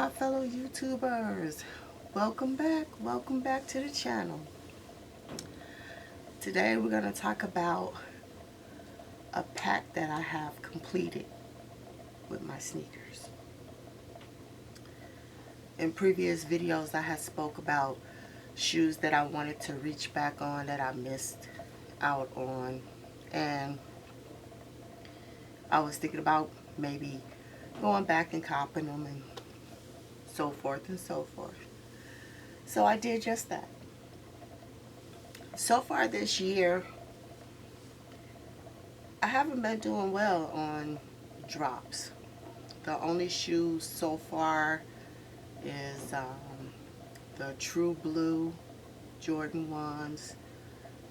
my fellow YouTubers. Welcome back to the channel. Today we're going to talk about a pack that I have completed with my sneakers. In previous videos I had spoke about shoes that I wanted to reach back on that I missed out on, and I was thinking about maybe going back and copping them and so forth and so forth. So I did just that. So far this year, I haven't been doing well on drops. The only shoes so far is the True Blue Jordan 1s,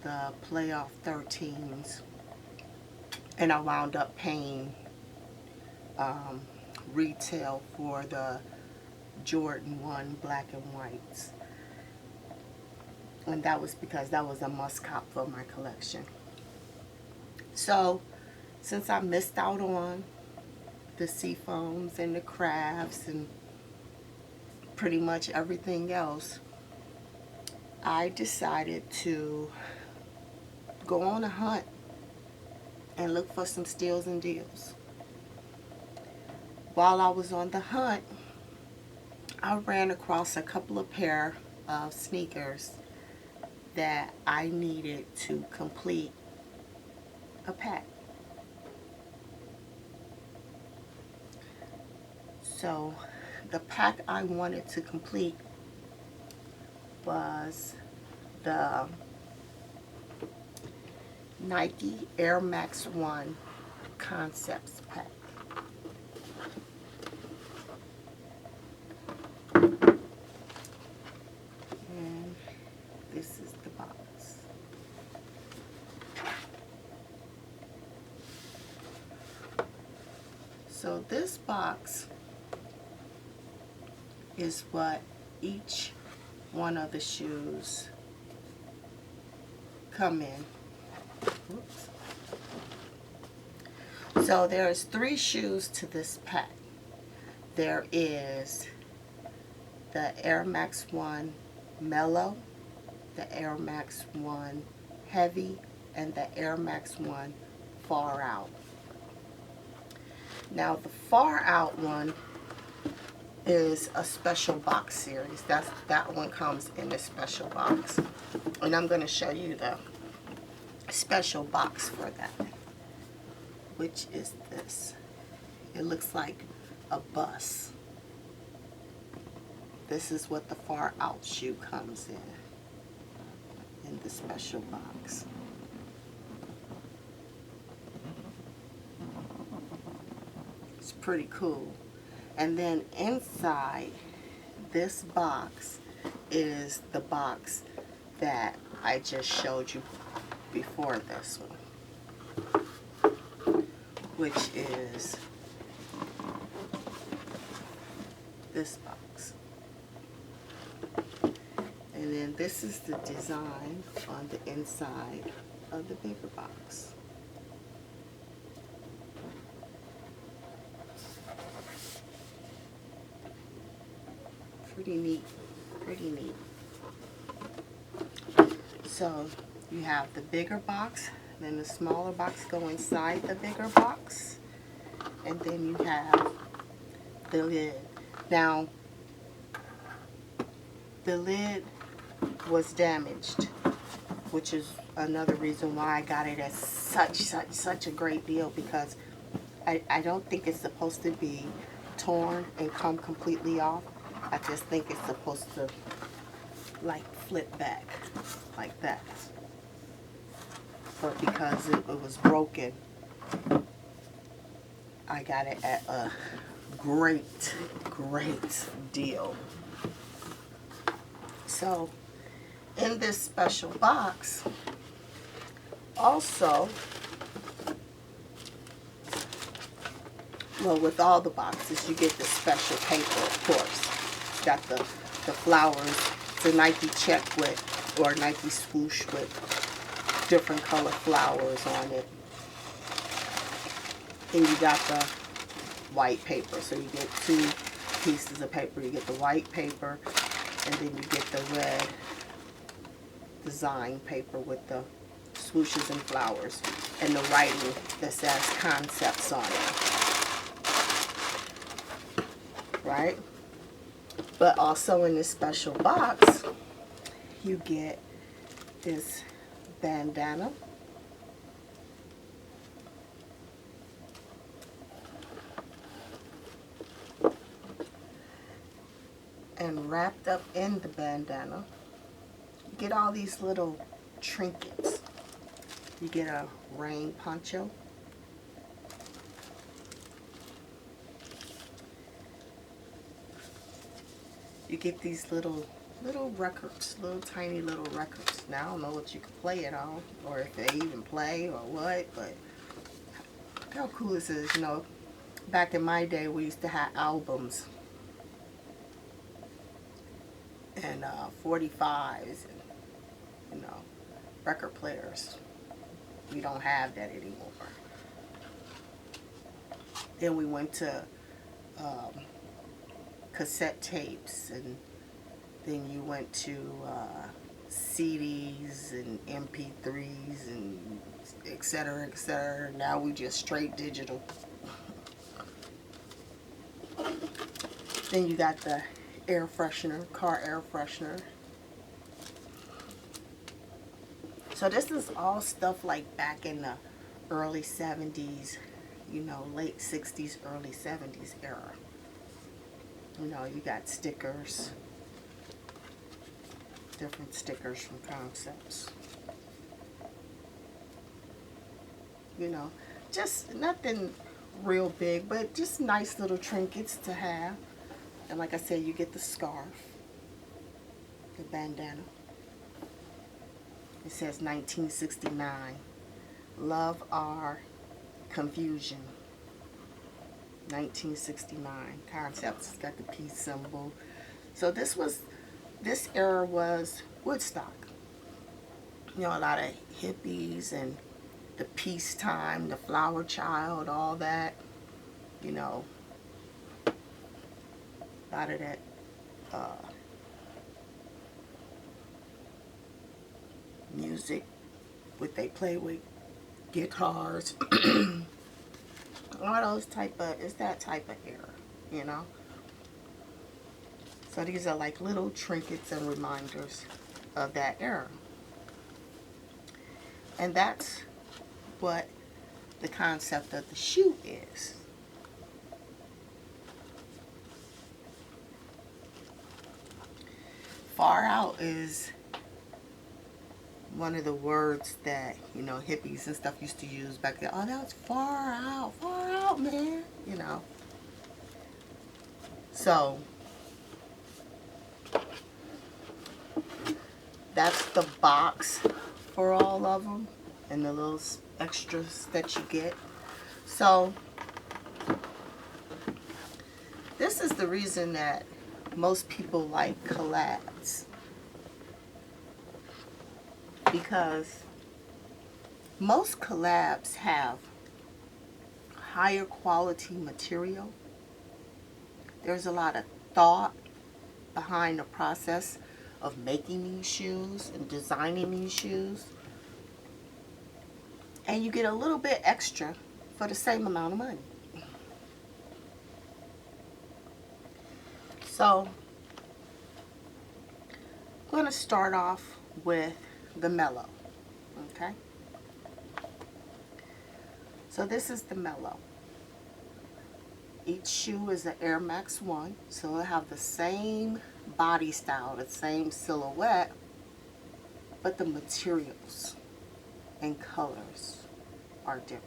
the Playoff 13s, and I wound up paying retail for the Jordan 1 black and whites, and that was because that was a must cop for my collection. So since I missed out on the Seafoams and the Crafts and pretty much everything else, I decided to go on a hunt and look for some steals and deals. While I was on the hunt, I ran across a couple of pair of sneakers that I needed to complete a pack. So the pack I wanted to complete was the Nike Air Max 1 Concepts pack. And this is the box. So this box is what each one of the shoes come in. Oops. So there's 3 shoes to this pack. There is the Air Max 1 Mellow, the Air Max 1 Heavy, and the Air Max 1 Far Out. Now the Far Out one is a special box series. That one comes in a special box, and I'm going to show you the special box for that, which is this. It looks like a bus. This is what the Far Out shoe comes in the special box. It's pretty cool. And then inside this box is the box that I just showed you before this one, which is this box. And then this is the design on the inside of the bigger box. Pretty neat, pretty neat. So you have the bigger box, then the smaller box go inside the bigger box, and then you have the lid. Now, the lid was damaged, which is another reason why I got it at such a great deal, because I don't think it's supposed to be torn and come completely off. I just think it's supposed to like flip back like that. But because it was broken, I got it at a great deal. So in this special box also, well, with all the boxes you get the special paper, of course. It's got the flowers, the Nike check with, or Nike swoosh with different color flowers on it. And you got the white paper, so you get 2 pieces of paper. You get the white paper, and then you get the red design paper with the swooshes and flowers and the writing that says concepts on it, right? But also in this special box, you get this bandana. And wrapped up in the bandana, you get all these little trinkets. You get a rain poncho. You get these little records, little tiny little records. Now I don't know what you can play it on, or if they even play or what, but look how cool this is. You know, back in my day, we used to have albums and 45s and, you know, record players. We don't have that anymore. Then we went to cassette tapes, and then you went to CDs and MP3s and etc., etc. Now we just straight digital. Then you got the air freshener, car air freshener. So this is all stuff like back in the early 70s, you know, late 60s, early 70s era. You know, you got stickers, different stickers from Concepts. You know, just nothing real big, but just nice little trinkets to have. And like I said, you get the scarf, the bandana. It says 1969. Love our confusion. 1969. Concepts. It's got the peace symbol. So this era was Woodstock. You know, a lot of hippies and the peacetime, the flower child, all that. You know, a lot of that music, what they play with guitars. All those type of, it's that type of era, you know. So these are like little trinkets and reminders of that era. And that's what the concept of the shoe is. Far out is one of the words that, you know, hippies and stuff used to use back then. Oh, that's far out, man, you know. So that's the box for all of them and the little extras that you get. So this is the reason that most people like collabs, because most collabs have higher quality material. There's a lot of thought behind the process of making these shoes and designing these shoes. And you get a little bit extra for the same amount of money. So I'm going to start off with the Mellow. Okay? So this is the Mellow. Each shoe is an Air Max 1, so it'll have the same body style, the same silhouette, but the materials and colors are different.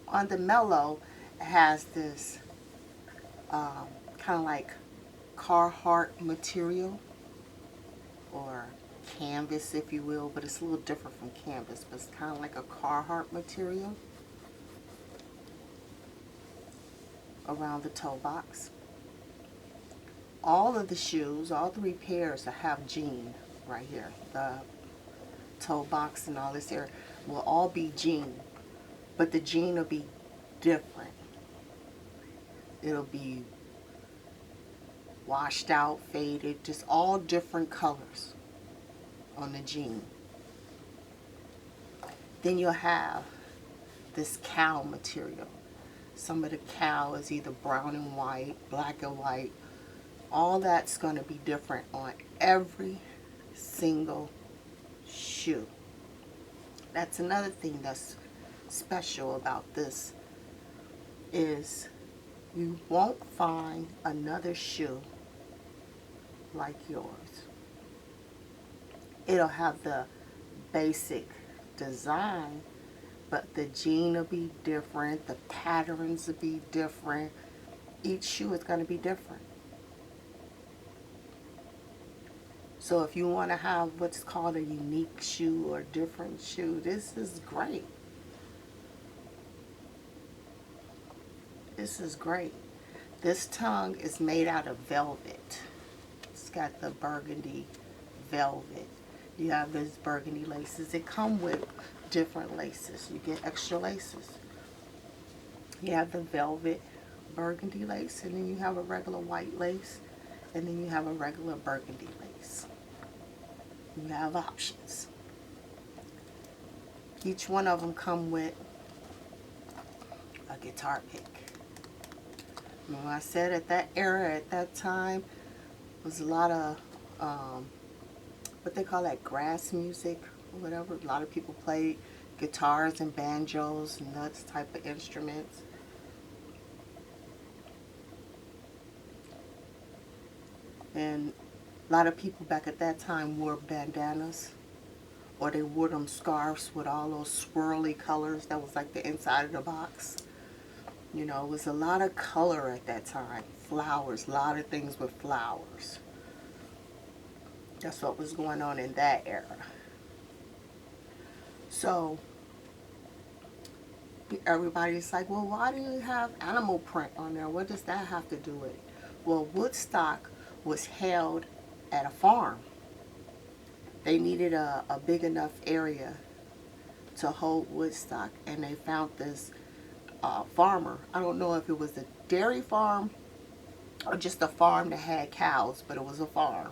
On the Mellow, it has this kind of like Carhartt material, or canvas if you will, but it's a little different from canvas, but it's kind of like a Carhartt material around the toe box. All of the shoes, all 3 pairs have jean right here. The toe box and all this area will all be jean, but the jean will be different. It'll be washed out, faded, just all different colors on the jean. Then you'll have this cow material. Some of the cow is either brown and white, black and white. All that's going to be different on every single shoe. That's another thing that's special about this is you won't find another shoe like yours. It'll have the basic design, but the jean will be different, the patterns will be different. Each shoe is going to be different. So if you want to have what's called a unique shoe or different shoe, this is great. This is great. This tongue is made out of velvet. It's got the burgundy velvet. You have these burgundy laces. They come with different laces. You get extra laces. You have the velvet burgundy lace, and then you have a regular white lace, and then you have a regular burgundy lace. You have options. Each one of them come with a guitar pick. When I said at that era, at that time, was a lot of what they call that grass music or whatever. A lot of people played guitars and banjos and that type of instruments. And a lot of people back at that time wore bandanas, or they wore them scarves with all those swirly colors that was like the inside of the box. You know, it was a lot of color at that time. Flowers, a lot of things with flowers. That's what was going on in that era. So, everybody's like, well, why do you have animal print on there? What does that have to do with it? Well, Woodstock was held at a farm. They needed a big enough area to hold Woodstock, and they found this farmer. I don't know if it was a dairy farm or just a farm that had cows, but it was a farm.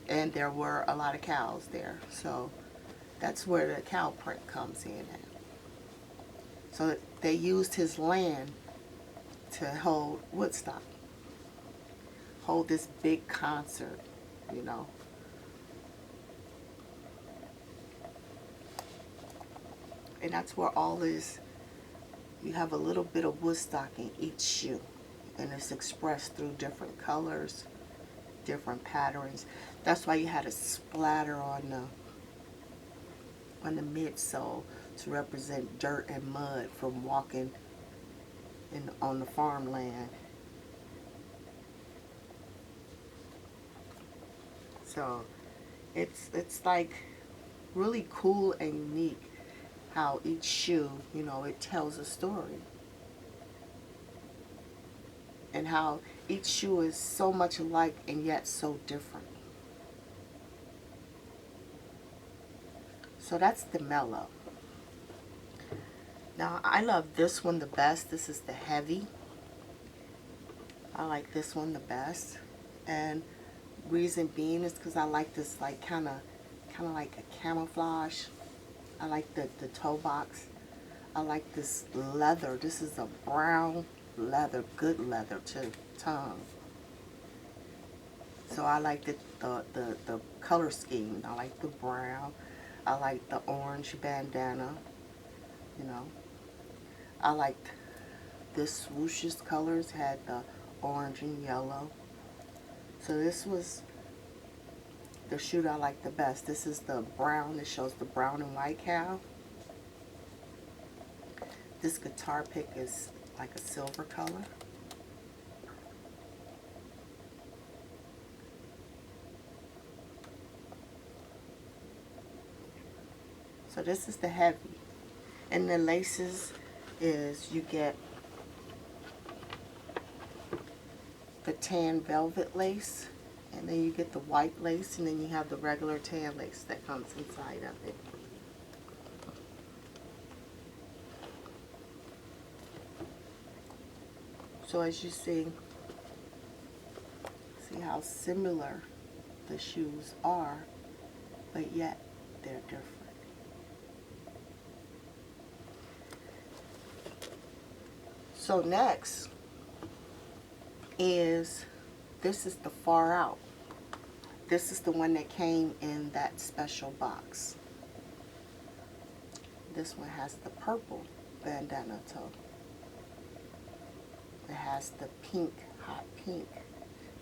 And there were a lot of cows there. So that's where the cow print comes in at. So they used his land to hold Woodstock. Hold this big concert, you know. And that's where all this, you have a little bit of Woodstock in each shoe. And it's expressed through different colors, different patterns. That's why you had a splatter on the midsole to represent dirt and mud from walking on the farmland. So it's like really cool and unique how each shoe, you know, it tells a story. And how each shoe is so much alike and yet so different. So that's the Mellow. Now I love this one the best. This is the Heavy. I like this one the best. And reason being is because I like this like kind of like a camouflage. I like the toe box. I like this leather. This is a brown leather, good leather too, tongue. So I like the color scheme. I like the brown. I like the orange bandana, you know. I liked this swooshes colors, had the orange and yellow. So this was the shoe that I like the best. This is the brown. It shows the brown and white cow. This guitar pick is like a silver color. So this is the Heavy. And the laces is you get the tan velvet lace, and then you get the white lace, and then you have the regular tan lace that comes inside of it. So as you see how similar the shoes are, but yet they're different. So next is, this is the Far Out. This is the one that came in that special box. This one has the purple bandana toe. It has the pink, hot pink,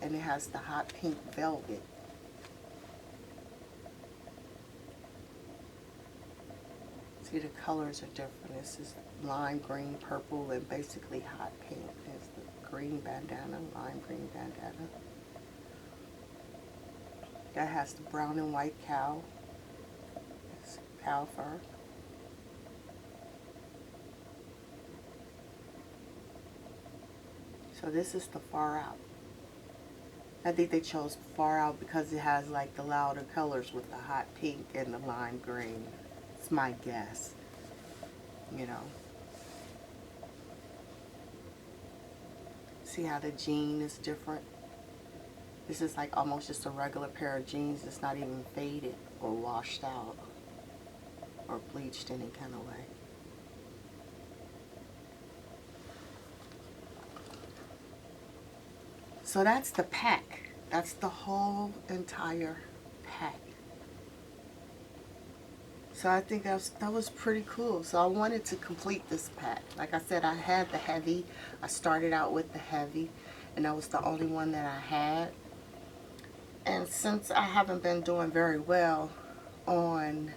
and it has the hot pink velvet. See, the colors are different. This is lime green, purple, and basically hot pink. There's the green bandana, lime green bandana. That has the brown and white cow. It's cow fur. So this is the Far Out. I think they chose Far Out because it has like the louder colors with the hot pink and the lime green. It's my guess, you know. See how the jean is different? This is like almost just a regular pair of jeans. It's not even faded or washed out or bleached any kind of way. So that's the pack. That's the whole entire pack. So I think that was pretty cool. So I wanted to complete this pack. Like I said, I had the heavy. I started out with the heavy, and that was the only one that I had. And since I haven't been doing very well on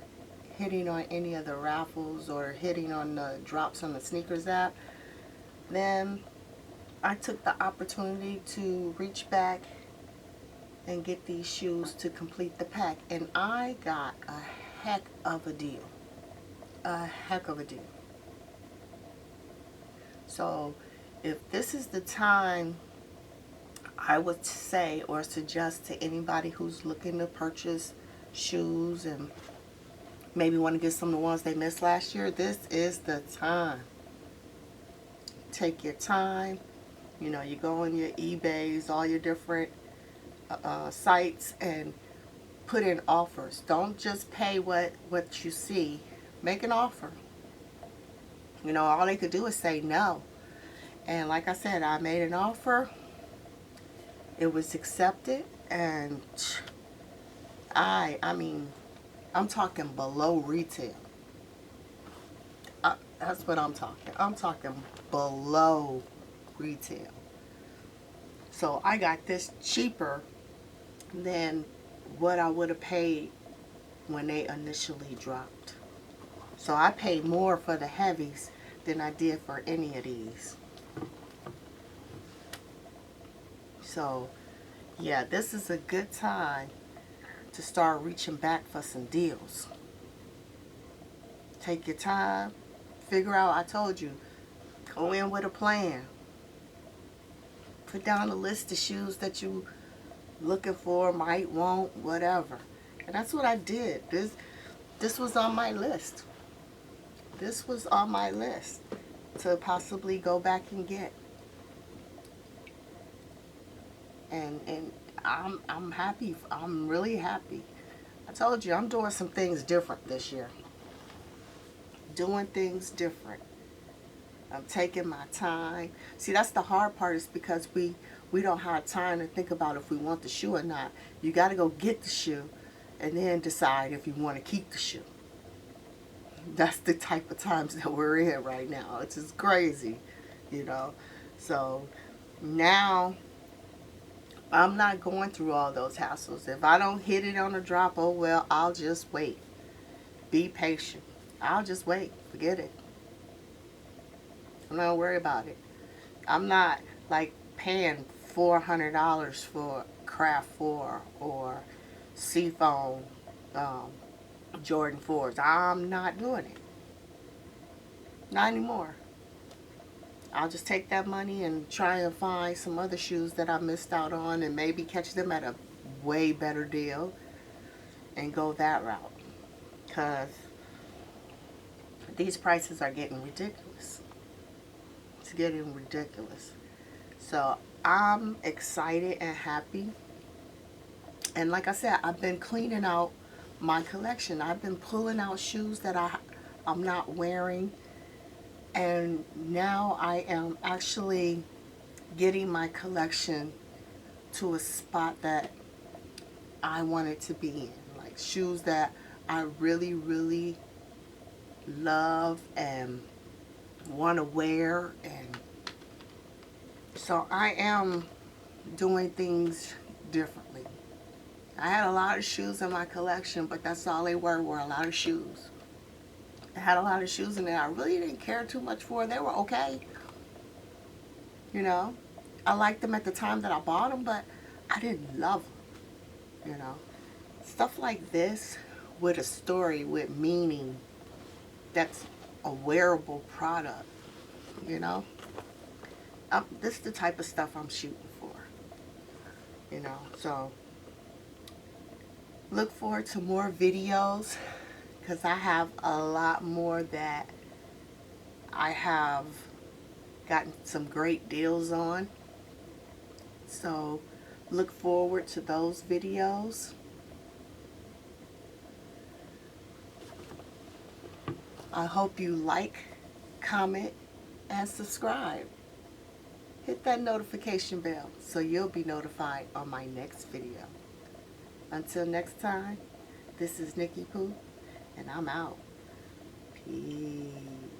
hitting on any of the raffles or hitting on the drops on the sneakers app, then I took the opportunity to reach back and get these shoes to complete the pack. And I got a heck of a deal. A heck of a deal. So if this is the time, I would say or suggest to anybody who's looking to purchase shoes and maybe want to get some of the ones they missed last year, this is the time. Take your time. You know, you go on your eBays, all your different sites, and put in offers. Don't just pay what you see. Make an offer. You know, all they could do is say no. And like I said, I made an offer. It was accepted, and I mean, I'm talking below retail. That's what I'm talking. I'm talking below retail. So I got this cheaper than what I would have paid when they initially dropped. So I paid more for the heavies than I did for any of these. So yeah, this is a good time to start reaching back for some deals. Take your time. Figure out, I told you, go in with a plan. Put down a list of shoes that you looking for, might want, whatever. And that's what I did. This was on my list. This was on my list to possibly go back and get. And I'm happy. I'm really happy. I told you I'm doing some things different this year. Doing things different. I'm taking my time. See, that's the hard part, is because we don't have time to think about if we want the shoe or not. You got to go get the shoe and then decide if you want to keep the shoe. That's the type of times that we're in right now. It's just crazy, you know. So now I'm not going through all those hassles. If I don't hit it on a drop, oh well, I'll just wait. Be patient. I'll just wait. Forget it. I'm not worried about it. I'm not like paying $400 for Craft 4 or Seafoam Jordan 4s. I'm not doing it. Not anymore. I'll just take that money and try and find some other shoes that I missed out on and maybe catch them at a way better deal and go that route. Because these prices are getting ridiculous. It's getting ridiculous. So I'm excited and happy. And like I said, I've been cleaning out my collection. I've been pulling out shoes that I'm not wearing. And now I am actually getting my collection to a spot that I want it to be in. Like shoes that I really, really love and want to wear. And so I am doing things differently. I had a lot of shoes in my collection, but that's all they were a lot of shoes. I had a lot of shoes in there I really didn't care too much for. They were okay, you know. I liked them at the time that I bought them, but I didn't love them, you know. Stuff like this with a story, with meaning, that's a wearable product, you know. This is the type of stuff I'm shooting for, you know. So look forward to more videos, because I have a lot more that I have gotten some great deals on. So look forward to those videos. I hope you like, comment, and subscribe. Hit that notification bell so you'll be notified on my next video. Until next time, this is Nikki Pooh, and I'm out. Peace.